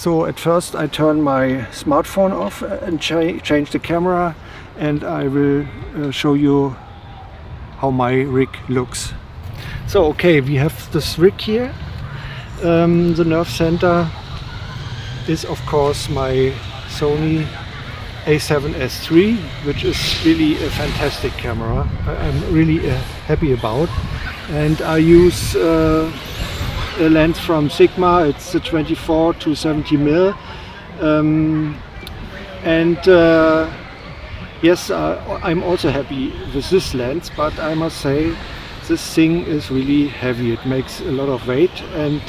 So at first I turn my smartphone off and change the camera, and I will show you how my rig looks. So okay, we have this rig here. The nerve center is of course my Sony A7S III, which is really a fantastic camera. I'm really happy about, and I use a lens from Sigma. It's a 24 to 70 mil, yes, I'm also happy with this lens, but I must say this thing is really heavy. It makes a lot of weight, and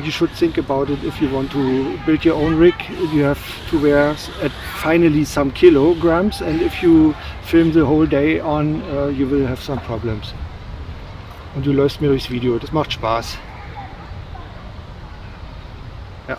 you should think about it. If you want to build your own rig, you have to wear finally some kilograms, and if you film the whole day on, you will have some problems. Und du läufst mir durchs Video, das macht Spaß. Ja.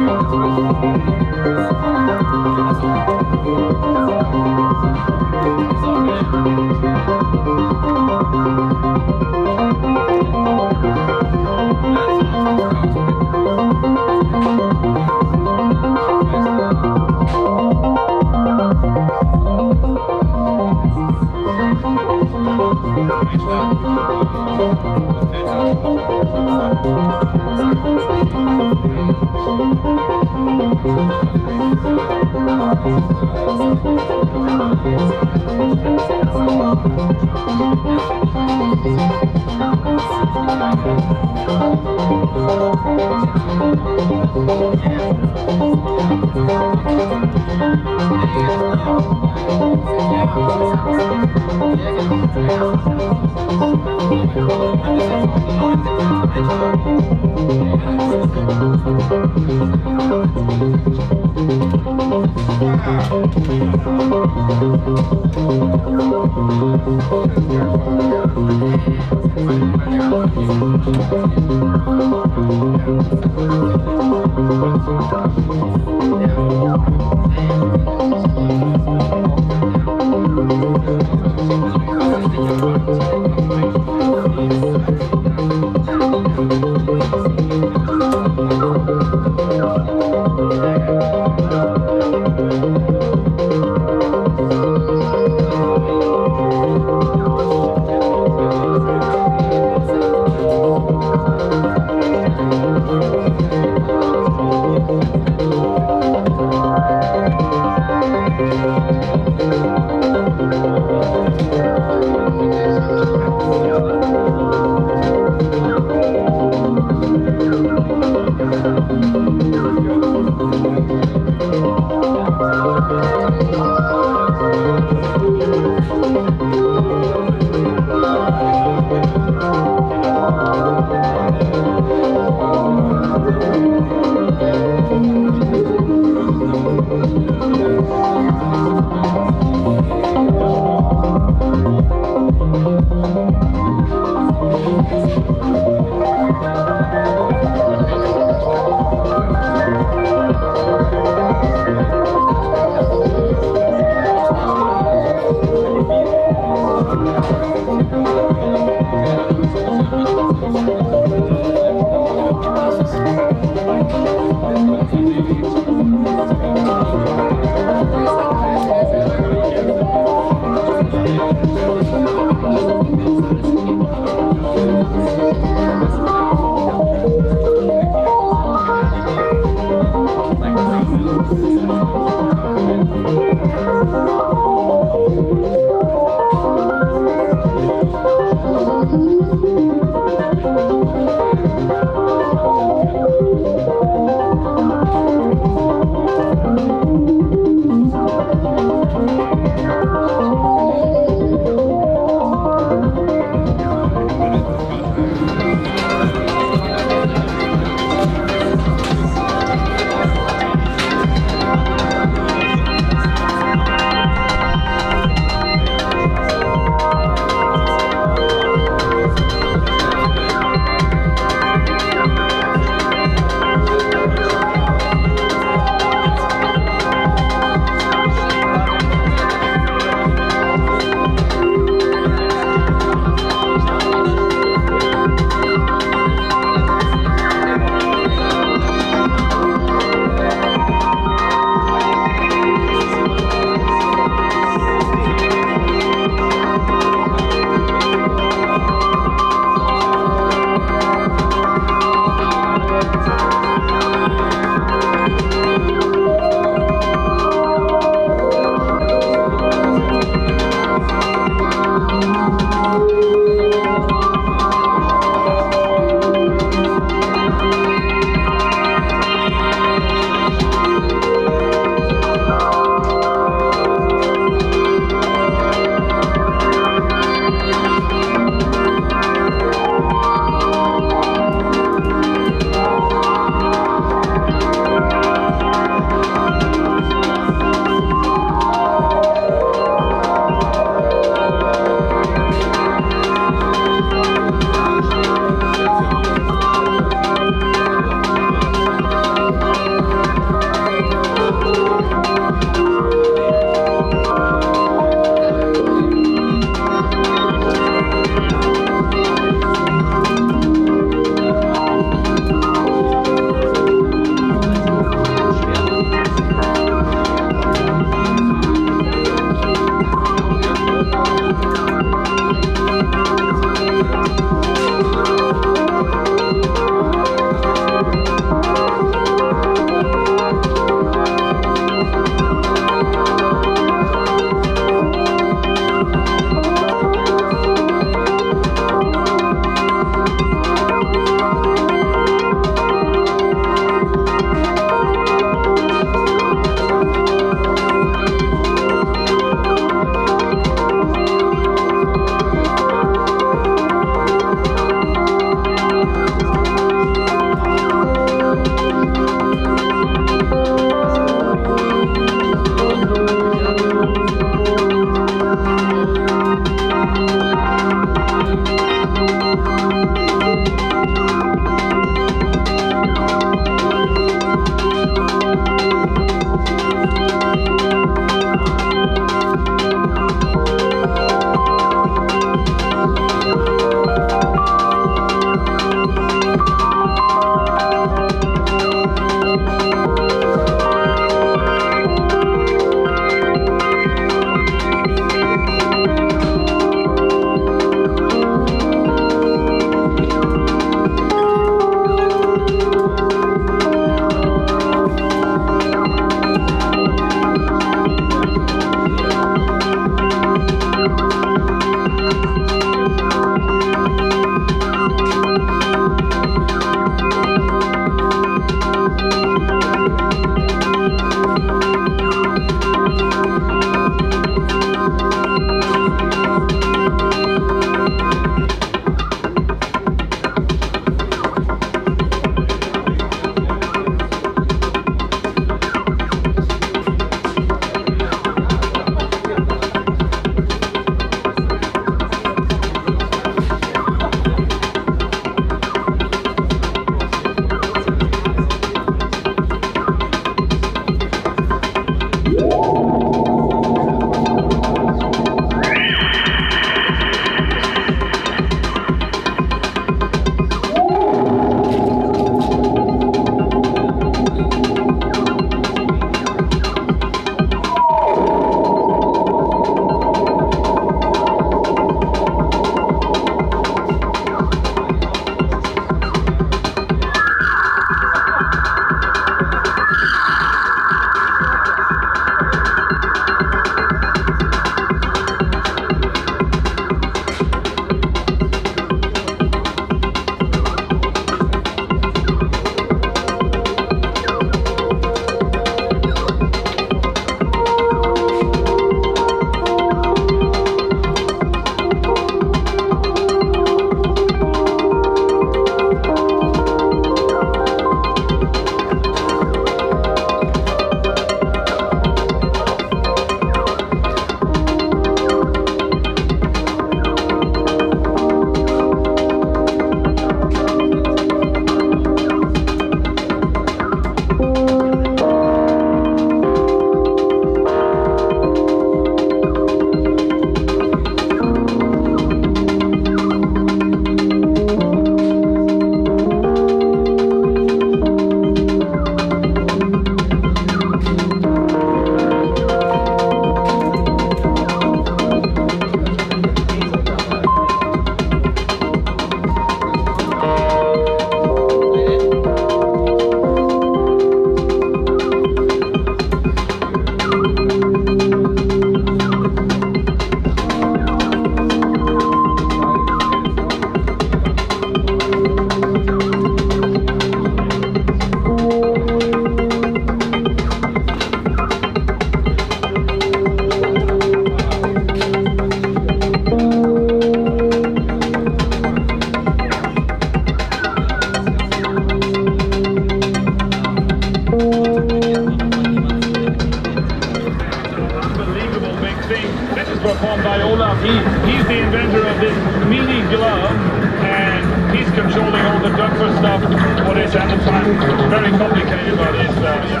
is at the time very complicated, but it's yeah.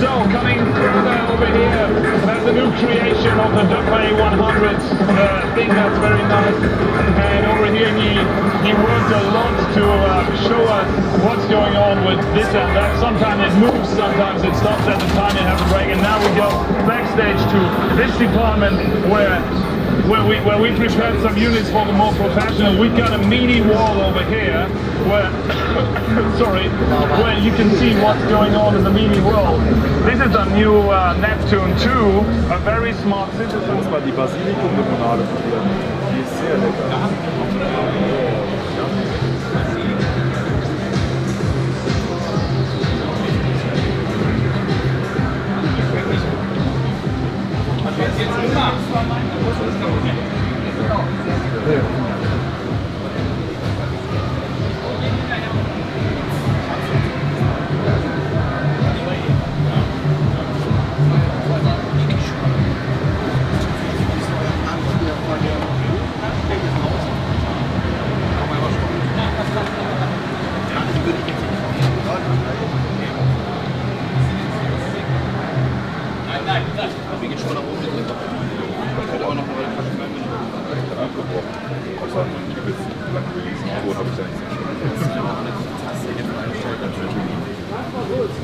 So coming further over here, that's a new creation of the A7S III thing that's very nice. And over here he worked a lot to show us what's going on with this and that. Sometimes it moves, sometimes it stops at the time you have a break. And now we go backstage to this department where we prepared some units for the more professional. We've got a mini wall over here where sorry, where you can see what's going on in the mini wall. This is a new Neptune 2, a very smart synthesizer. Die Basilikum-Limonade probieren. Die ist sehr lecker.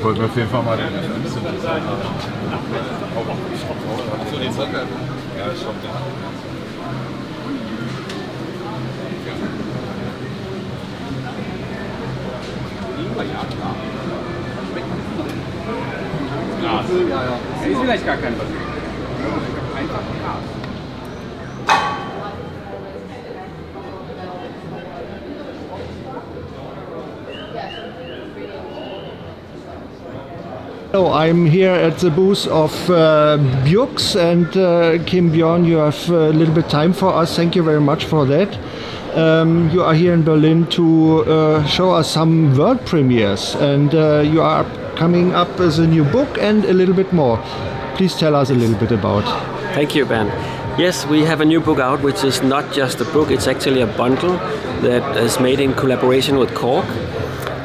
Wollten wir auf jeden Fall mal den so den Sockel? Ja, schon da. Ja, ja. Ist vielleicht gar kein Basilikum. Einfach Gras. Hello, I'm here at the booth of Bjooks, and Kim Bjorn, you have a little bit time for us. Thank you very much for that. You are here in Berlin to show us some world premieres, and you are coming up with a new book and a little bit more. Please tell us a little bit about. Thank you, Ben. Yes, we have a new book out, which is not just a book, it's actually a bundle that is made in collaboration with Korg.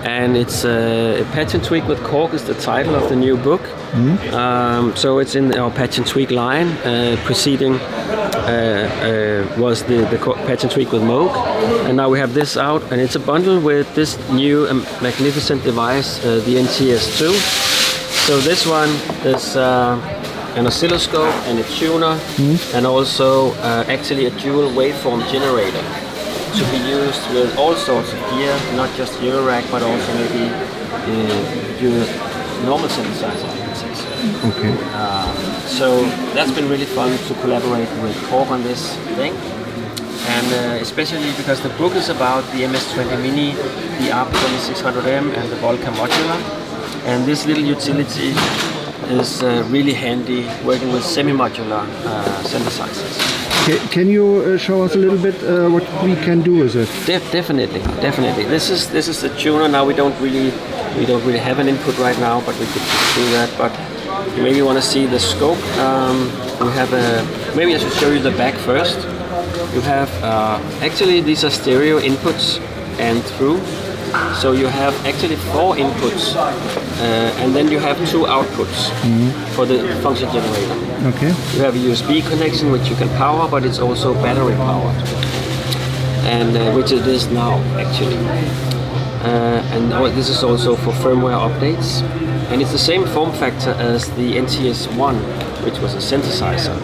And it's a Patch and Tweak with Korg is the title of the new book. So it's in our Patch and Tweak line. Preceding was the Patch and Tweak with Moog. And now we have this out, and it's a bundle with this new magnificent device, the NTS-2. So this one is an oscilloscope and a tuner, and also actually a dual waveform generator, to be used with all sorts of gear, not just Eurorack, but also maybe your normal synthesizer. Okay. So that's been really fun to collaborate with Korg on this thing, and especially because the book is about the MS-20 Mini, the ARP2600M, and the Volca modular, and this little utility is really handy working with semi-modular synthesizers. Can you show us a little bit what we can do with it? Definitely. This is the tuner. Now we don't really have an input right now, but we could do that. But you maybe want to see the scope. We have maybe I should show you the back first. You have actually these are stereo inputs and through. So you have actually 4 inputs, and then you have 2 outputs for the function generator. Okay. You have a USB connection which you can power, but it's also battery powered, and which it is now actually. And this is also for firmware updates, and it's the same form factor as the NTS-1, which was a synthesizer.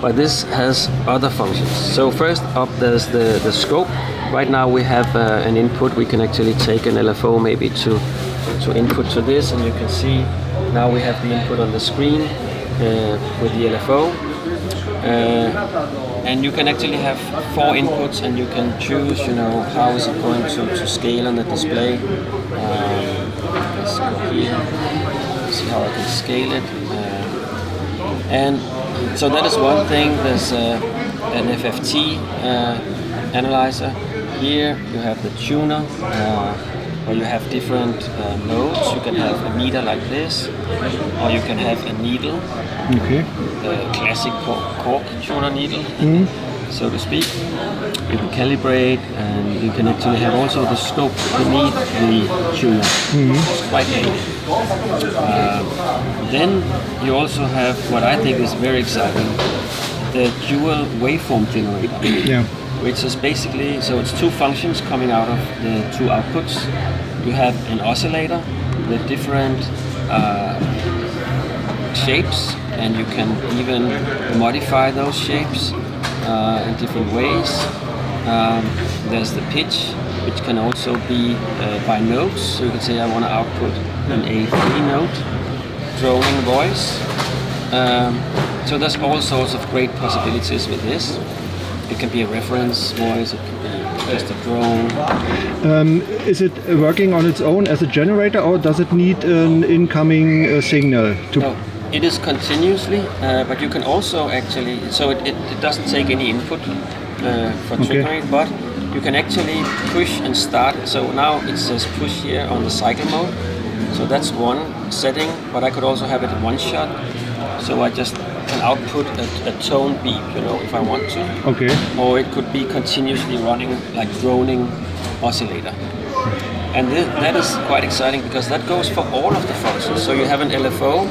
But this has other functions. So first up there's the scope. Right now we have an input. We can actually take an LFO maybe to input to this, and you can see now we have the input on the screen with the LFO. And you can actually have 4 inputs, and you can choose, how is it going to scale on the display. Let's go here, see how I can scale it. And so that is one thing. There's an FFT analyzer. Here you have the tuner, where you have different modes. You can have a meter like this, or you can have a needle, okay, the classic Korg tuner needle. so to speak. You can calibrate, and you can actually have also the scope beneath the tuner. It's quite handy. Then you also have what I think is very exciting, the dual waveform generator. Yeah. Which is basically, so it's two functions coming out of the two outputs. You have an oscillator with different shapes, and you can even modify those shapes in different ways. There's the pitch, which can also be by notes. So you can say I want to output an A3 note, droning voice. So there's all sorts of great possibilities with this. It can be a reference voice, it can be just a drone. Is it working on its own as a generator, or does it need an incoming signal? No, it is continuously, but you can also actually, so it doesn't take any input for triggering, but you can actually push and start. So now it says push here on the cycle mode. So that's one setting, but I could also have it in one shot. So I just can output a tone beep, you know, if I want to. Okay. Or it could be continuously running like droning oscillator. And that is quite exciting because that goes for all of the functions. So you have an LFO,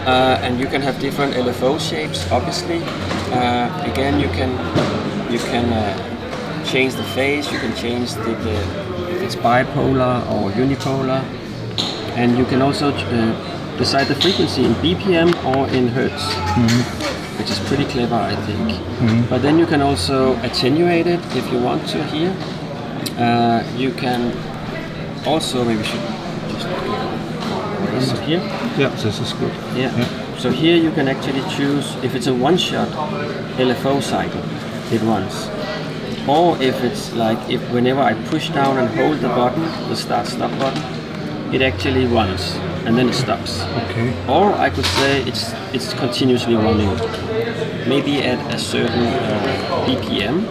and you can have different LFO shapes, obviously. Again, you can change the phase, you can change if it's bipolar or unipolar, and you can also decide the frequency in BPM or in Hertz, which is pretty clever, I think. But then you can also attenuate it if you want to here. You can also, maybe should just go so here. Yeah, this is good. Yeah. So here you can actually choose if it's a one-shot LFO cycle, it runs. Or if it's like, whenever I push down and hold the button, the start-stop button, it actually runs and then it stops. Okay. Or I could say it's continuously running, maybe at a certain BPM.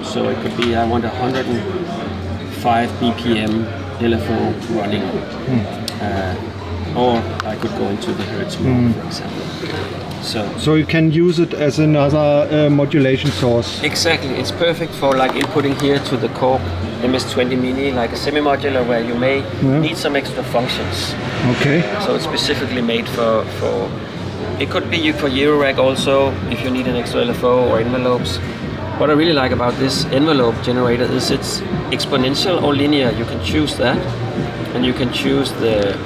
So it could be I want 105 BPM LFO running, or I could go into the Hertz mode, for example. So you can use it as another modulation source. Exactly, it's perfect for like inputting here to the Korg MS-20 Mini, like a semi-modular where you may need some extra functions. Okay. So it's specifically made for it could be for Eurorack also, if you need an extra LFO or envelopes. What I really like about this envelope generator is it's exponential or linear. You can choose that, and you can choose the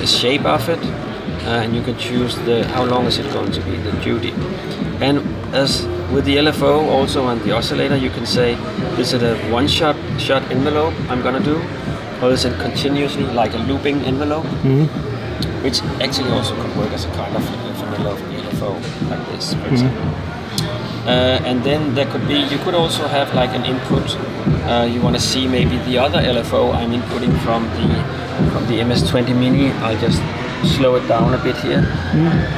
shape of it, and you can choose how long is it going to be, the duty. And as with the LFO also and the oscillator, you can say, is it a one-shot envelope I'm gonna do, or is it continuously like a looping envelope, which actually also could work as a kind of vanilla LFO like this, for example. And then there could be, you could also have like an input. You want to see maybe the other LFO I'm inputting from the MS-20 Mini. I'll just slow it down a bit here.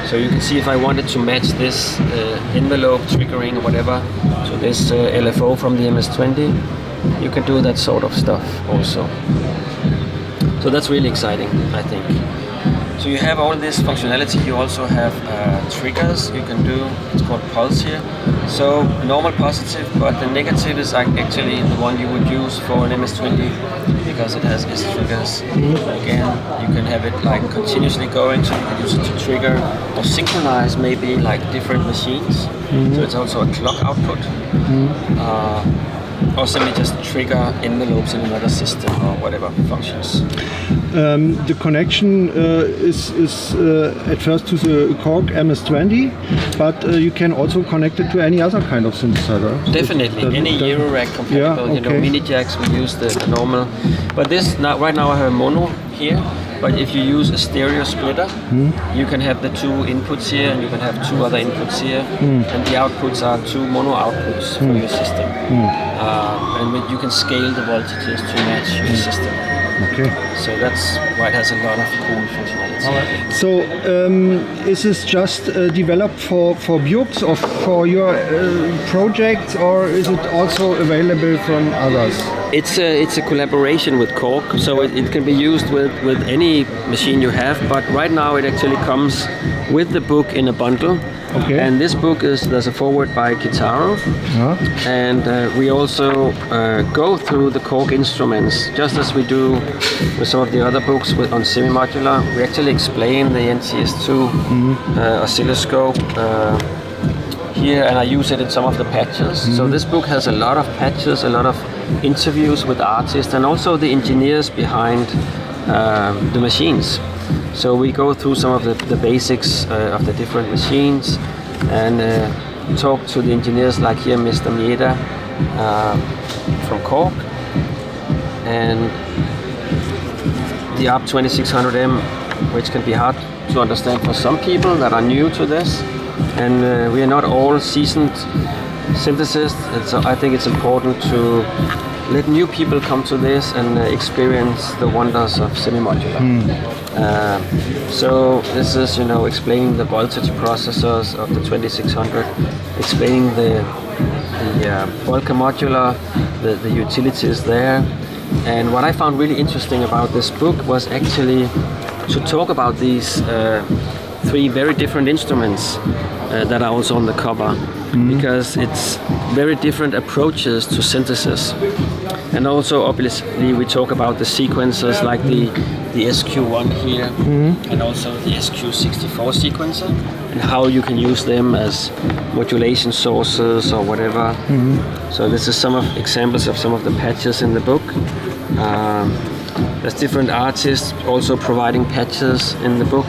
So you can see if I wanted to match this envelope triggering or whatever, so this LFO from the MS-20, you can do that sort of stuff also. So that's really exciting, I think. So you have all this functionality. You also have triggers you can do. It's called pulse here. So normal positive, but the negative is actually the one you would use for an MS-20 because it has its triggers. Again, you can have it like continuously going, so you can use it to trigger or synchronize maybe like different machines. So it's also a clock output. Or simply just trigger envelopes in another system or whatever functions. The connection is at first to the Korg MS-20, but you can also connect it to any other kind of synthesizer. Definitely, any Eurorack compatible, you know, mini jacks, we use the normal. But this, right now I have a mono here, but if you use a stereo splitter, you can have the two inputs here and you can have two other inputs here, and the outputs are two mono outputs for your system. And you can scale the voltages to match your system. Okay. So that's why it has a lot of cool functionality. So is this just developed for Bjooks or for your projects, or is it also available from others? It's a collaboration with Korg, so it can be used with any machine you have. But right now it actually comes with the book in a bundle. Okay. And this book there's a foreword by Kitaro, and we also go through the Korg instruments, just as we do with some of the other books on semi-modular. We actually explain the NTS-2 oscilloscope here, and I use it in some of the patches. So this book has a lot of patches, a lot of interviews with artists, and also the engineers behind the machines. So we go through some of the basics of the different machines and talk to the engineers, like here Mr. Mieda from Korg, and the ARP 2600M, which can be hard to understand for some people that are new to this. And we are not all seasoned synthesists, I think it's important to let new people come to this and experience the wonders of semi-modular. So this is, explaining the voltage processors of the 2600, explaining the Volca modular, the utilities there. And what I found really interesting about this book was actually to talk about these three very different instruments that are also on the cover, because it's very different approaches to synthesis. And also obviously we talk about the sequencers like the SQ1 here, and also the SQ64 sequencer, and how you can use them as modulation sources or whatever. So this is some of examples of some of the patches in the book. There's different artists also providing patches in the book.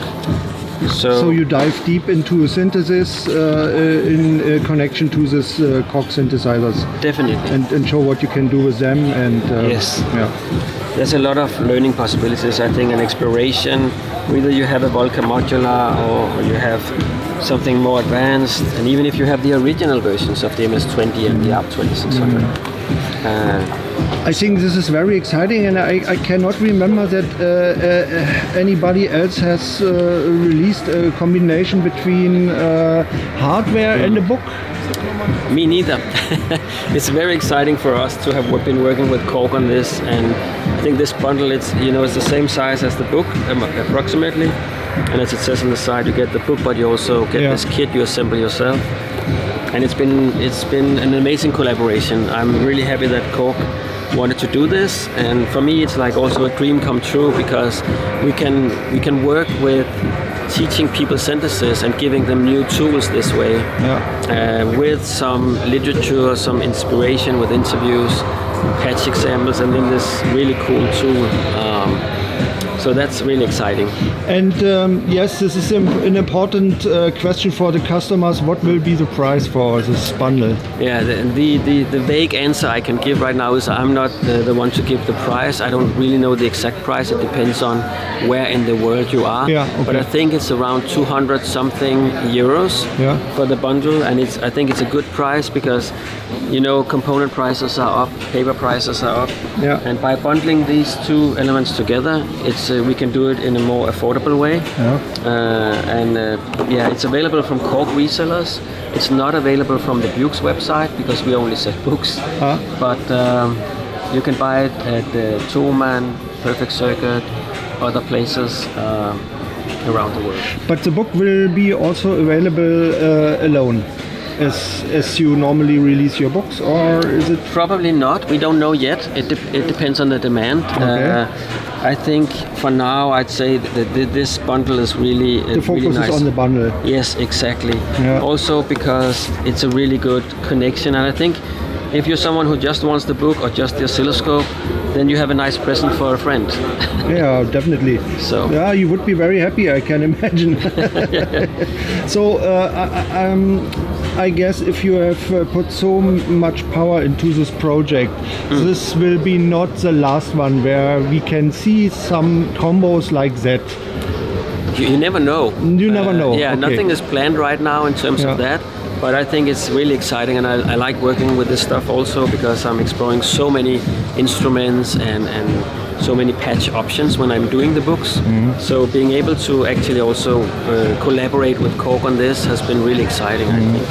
So you dive deep into synthesis in connection to this Korg synthesizers. Definitely. And show what you can do with them. And yes. Yeah. There's a lot of learning possibilities, I think, and exploration. Whether you have a Volca modular or you have something more advanced, and even if you have the original versions of the MS-20 and the ARP 2600. I think this is very exciting, and I cannot remember that anybody else has released a combination between hardware and a book. Me neither. It's very exciting for us to have been working with Korg on this, and I think this bundle, it's the same size as the book approximately, and as it says on the side, you get the book, but you also get this kit you assemble yourself. And it's been an amazing collaboration. I'm really happy that Korg wanted to do this, and for me it's like also a dream come true, because we can work with teaching people synthesis and giving them new tools this way, with some literature, some inspiration with interviews, patch examples, and then this really cool tool. So that's really exciting. And yes, this is an important question for the customers. What will be the price for this bundle? Yeah, the vague answer I can give right now is I'm not the one to give the price. I don't really know the exact price. It depends on where in the world you are. Yeah, okay. But I think it's around 200 something euros for the bundle, and I think it's a good price because component prices are up, paper prices are up, and by bundling these two elements together, we can do it in a more affordable way. It's available from Korg resellers. It's not available from the Bjooks website because we only sell books. But you can buy it at Toolman, Perfect Circuit, other places around the world. But the book will be also available alone, as you normally release your books, or is it? Probably not. We don't know yet. It depends on the demand. Okay. I think for now I'd say that this bundle is really the focus really nice. is on the bundle. Yes, exactly. Yeah. Also because it's a really good connection, and I think if you're someone who just wants the book or just the oscilloscope, then you have a nice present for a friend. Yeah, definitely. So yeah, you would be very happy, I can imagine. So I guess if you have put so much power into this project, this will be not the last one where we can see some combos like that. You never know. You never know. Yeah, okay. Nothing is planned right now in terms of that. But I think it's really exciting, and I like working with this stuff also because I'm exploring so many instruments and so many patch options when I'm doing the books. So being able to actually also collaborate with Korg on this has been really exciting, I think.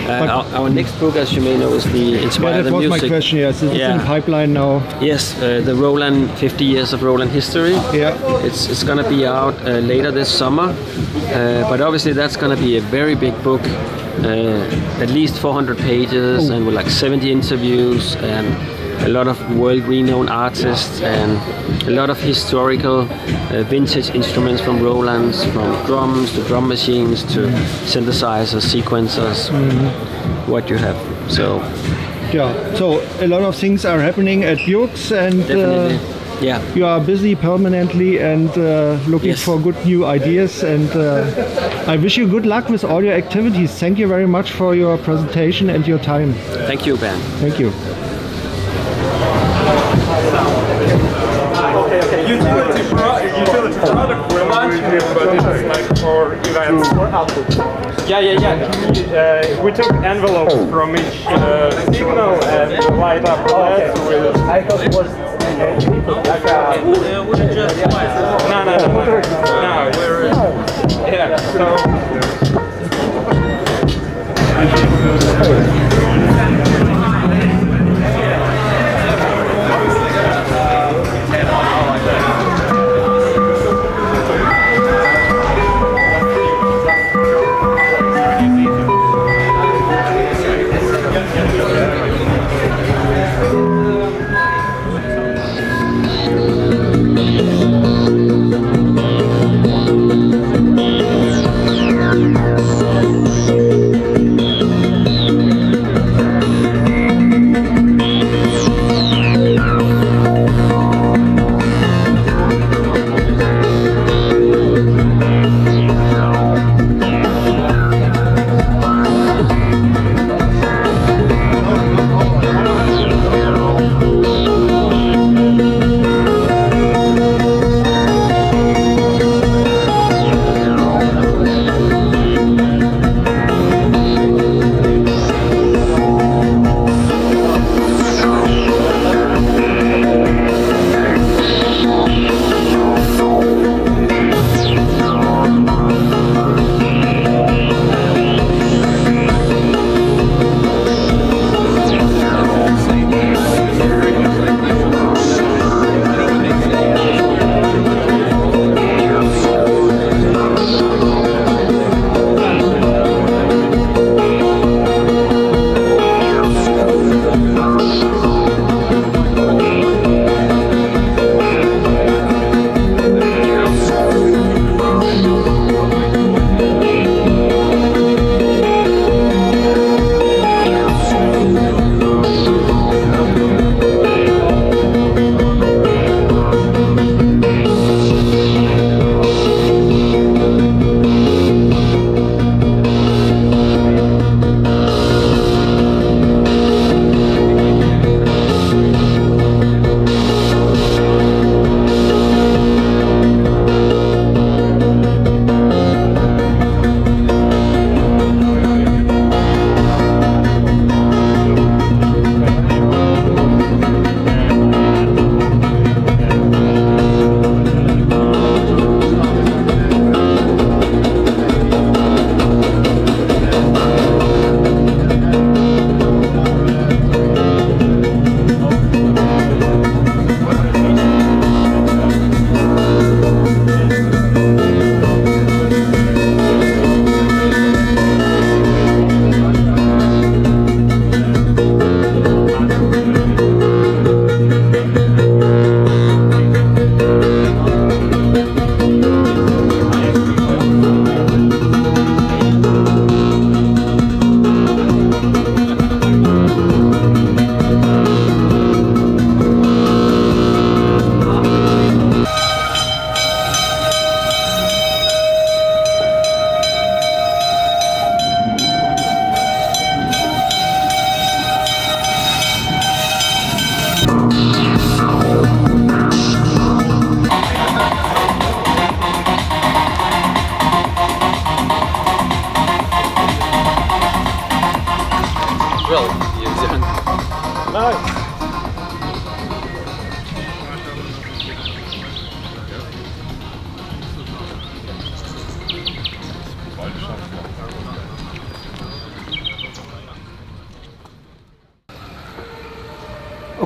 Our next book, as you may know, is the Inspire the that was Music. my question. Yes, it's in pipeline now. Yes, the Roland 50 years of Roland history. Yeah, it's going to be out later this summer, but obviously that's going to be a very big book, at least 400 pages, and with like 70 interviews and a lot of world-renowned artists and a lot of historical vintage instruments from Roland's, from drums to drum machines to synthesizers, sequencers, what you have. So yeah. So a lot of things are happening at Bjooks, and definitely, you are busy permanently and looking for good new ideas. And I wish you good luck with all your activities. Thank you very much for your presentation and your time. Thank you, Ben. Thank you. Okay. Utility product we're launching it, but it's like for events. Yeah. We took envelopes from each signal and light up LEDs with. I thought it was.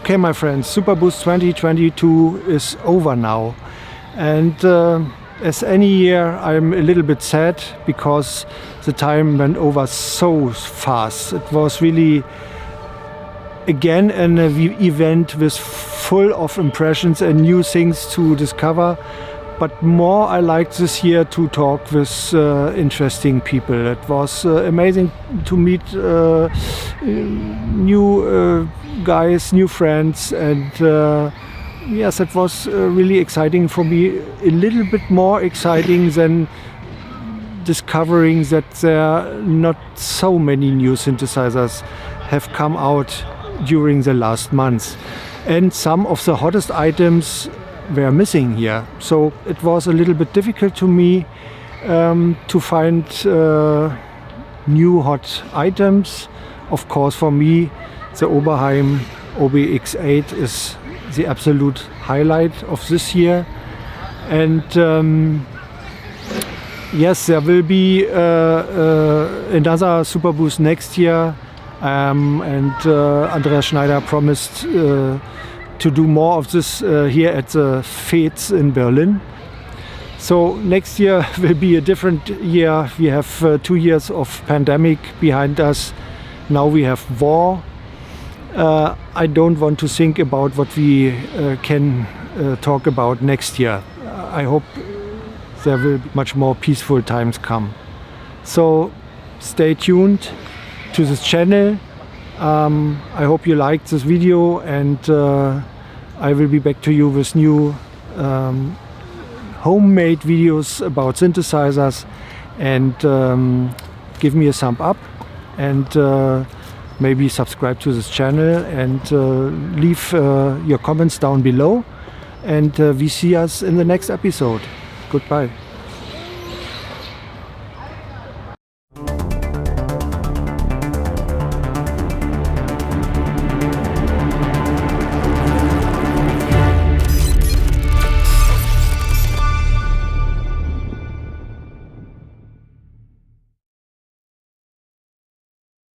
Okay, my friends, Superbooth 2022 is over now, and as any year I'm a little bit sad because the time went over so fast. It was really again an event with full of impressions and new things to discover, but more I liked this year to talk with interesting people. It was amazing to meet new guys, new friends, and yes, it was really exciting for me, a little bit more exciting than discovering that there are not so many new synthesizers have come out during the last months, and some of the hottest items were missing here. So it was a little bit difficult to me to find new hot items. Of course, for me the Oberheim OBX8 is the absolute highlight of this year, and yes, there will be another Superbooth next year, and Andreas Schneider promised to do more of this here at the Feds in Berlin. So next year will be a different year. We have 2 years of pandemic behind us. Now we have war. I don't want to think about what we can talk about next year. I hope there will be much more peaceful times come. So stay tuned to this channel. I hope you liked this video, and I will be back to you with new homemade videos about synthesizers, and give me a thumb up, and maybe subscribe to this channel, and leave your comments down below, and we see us in the next episode. Goodbye.